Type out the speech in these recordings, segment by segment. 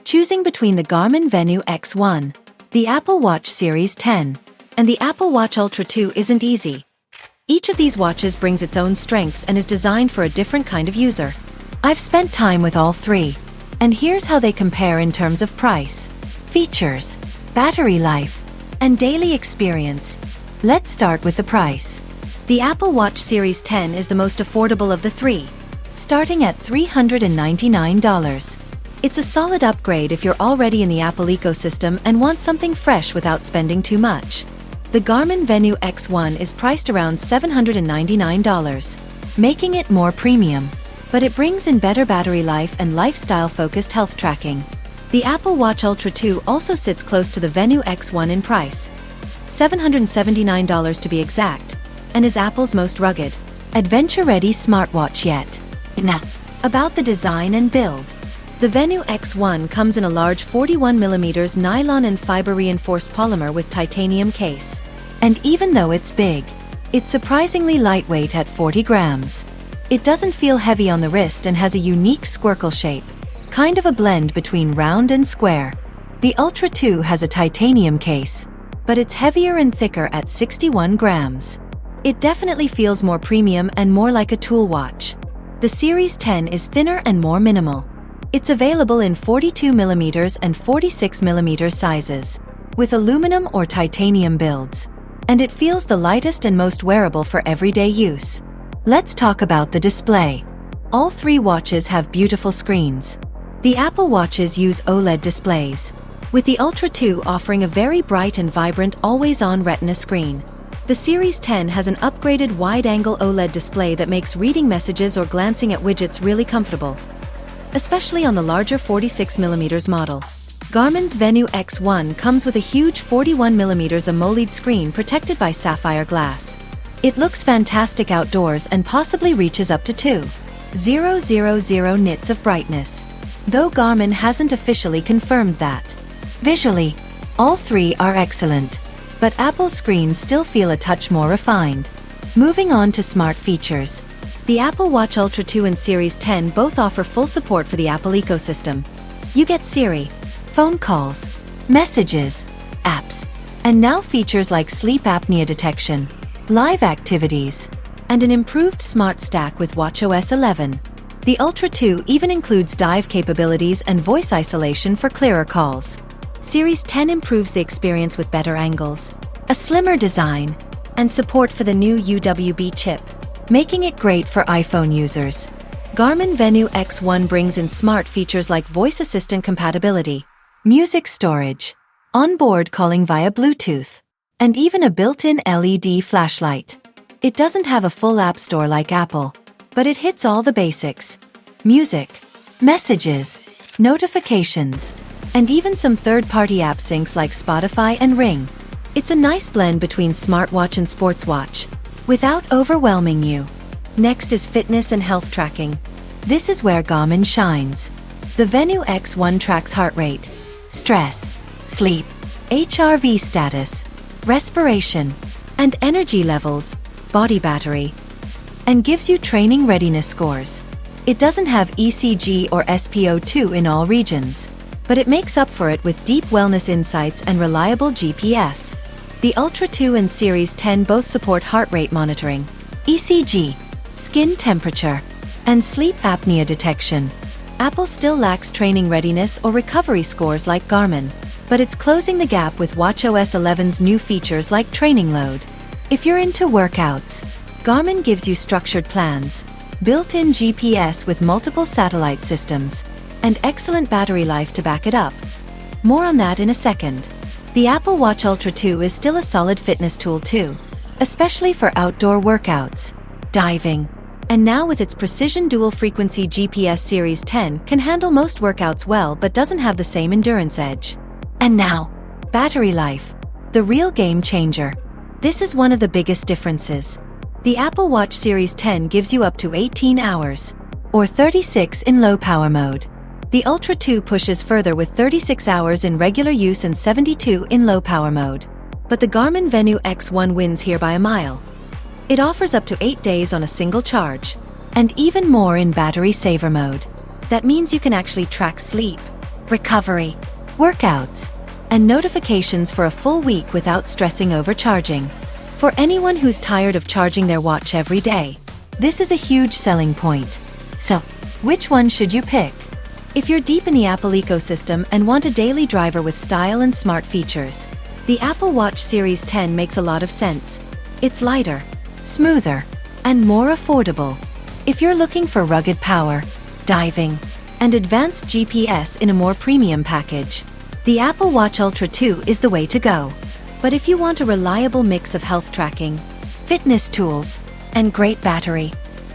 choosing between the Garmin Venu X1, the Apple Watch Series 10, and the Apple Watch Ultra 2 isn't easy. Each of these watches brings its own strengths and is designed for a different kind of user. I've spent time with all three, and here's how they compare in terms of price, features, battery life, and daily experience. Let's start with the price. The Apple Watch Series 10 is the most affordable of the three, starting at $399. It's a solid upgrade if you're already in the Apple ecosystem and want something fresh without spending too much. The Garmin Venu X1 is priced around $799, making it more premium, but it brings in better battery life and lifestyle-focused health tracking. The Apple Watch Ultra 2 also sits close to the Venu X1 in price, $779 to be exact, and is Apple's most rugged, adventure-ready smartwatch yet. Now, about the design and build. The Venu X1 comes in a large 41mm nylon and fiber-reinforced polymer with titanium case. And even though it's big, it's surprisingly lightweight at 40 grams. It doesn't feel heavy on the wrist and has a unique squircle shape, kind of a blend between round and square. The Ultra 2 has a titanium case, but it's heavier and thicker at 61 grams. It definitely feels more premium and more like a tool watch. The Series 10 is thinner and more minimal. It's available in 42mm and 46mm sizes, with aluminum or titanium builds, and it feels the lightest and most wearable for everyday use. Let's talk about the display. All three watches have beautiful screens. The Apple Watches use OLED displays, with the Ultra 2 offering a very bright and vibrant always-on Retina screen. The Series 10 has an upgraded wide-angle OLED display that makes reading messages or glancing at widgets really comfortable, especially on the larger 46mm model. Garmin's Venu X1 comes with a huge 41mm AMOLED screen protected by sapphire glass. It looks fantastic outdoors and possibly reaches up to 2,000 nits of brightness, though Garmin hasn't officially confirmed that. Visually, all three are excellent, but Apple's screens still feel a touch more refined. Moving on to smart features. The Apple Watch Ultra 2 and Series 10 both offer full support for the Apple ecosystem. You get Siri, phone calls, messages, apps, and now features like sleep apnea detection, live activities, and an improved smart stack with watchOS 11. The Ultra 2 even includes dive capabilities and voice isolation for clearer calls. Series 10 improves the experience with better angles, a slimmer design, and support for the new UWB chip, making it great for iPhone users. Garmin Venu X1 brings in smart features like voice assistant compatibility, music storage, onboard calling via Bluetooth, and even a built-in LED flashlight. It doesn't have a full app store like Apple, but it hits all the basics: music, messages, notifications, and even some third-party app syncs like Spotify and Ring. It's a nice blend between smartwatch and sports watch, without overwhelming you. Next is fitness and health tracking. This is where Garmin shines. The Venu X1 tracks heart rate, stress, sleep, HRV status, respiration, and energy levels, body battery, and gives you training readiness scores. It doesn't have ECG or SpO2 in all regions, but it makes up for it with deep wellness insights and reliable GPS. The Ultra 2 and Series 10 both support heart rate monitoring, ECG, skin temperature, and sleep apnea detection. Apple still lacks training readiness or recovery scores like Garmin, but it's closing the gap with watchOS 11's new features like training load. If you're into workouts, Garmin gives you structured plans, built-in GPS with multiple satellite systems, and excellent battery life to back it up. More on that in a second. The Apple Watch Ultra 2 is still a solid fitness tool too, especially for outdoor workouts, diving, and now with its precision dual-frequency GPS. Series 10 can handle most workouts well but doesn't have the same endurance edge. And now, battery life, the real game changer. This is one of the biggest differences. The Apple Watch Series 10 gives you up to 18 hours, or 36 in low-power mode. The Ultra 2 pushes further with 36 hours in regular use and 72 in low-power mode. But the Garmin Venu X1 wins here by a mile. It offers up to 8 days on a single charge, and even more in battery saver mode. That means you can actually track sleep, recovery, workouts, and notifications for a full week without stressing over charging. For anyone who's tired of charging their watch every day, this is a huge selling point. So, which one should you pick? If you're deep in the Apple ecosystem and want a daily driver with style and smart features, the Apple Watch Series 10 makes a lot of sense. It's lighter, smoother, and more affordable. If you're looking for rugged power, diving, and advanced GPS in a more premium package, the Apple Watch Ultra 2 is the way to go. But if you want a reliable mix of health tracking, fitness tools, and great battery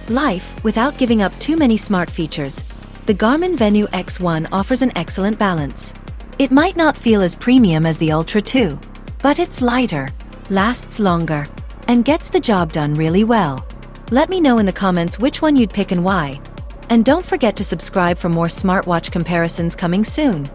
life without giving up too many smart features, the Garmin Venu X1 offers an excellent balance. It might not feel as premium as the Ultra 2, but it's lighter, lasts longer, and gets the job done really well. Let me know in the comments which one you'd pick and why. And don't forget to subscribe for more smartwatch comparisons coming soon.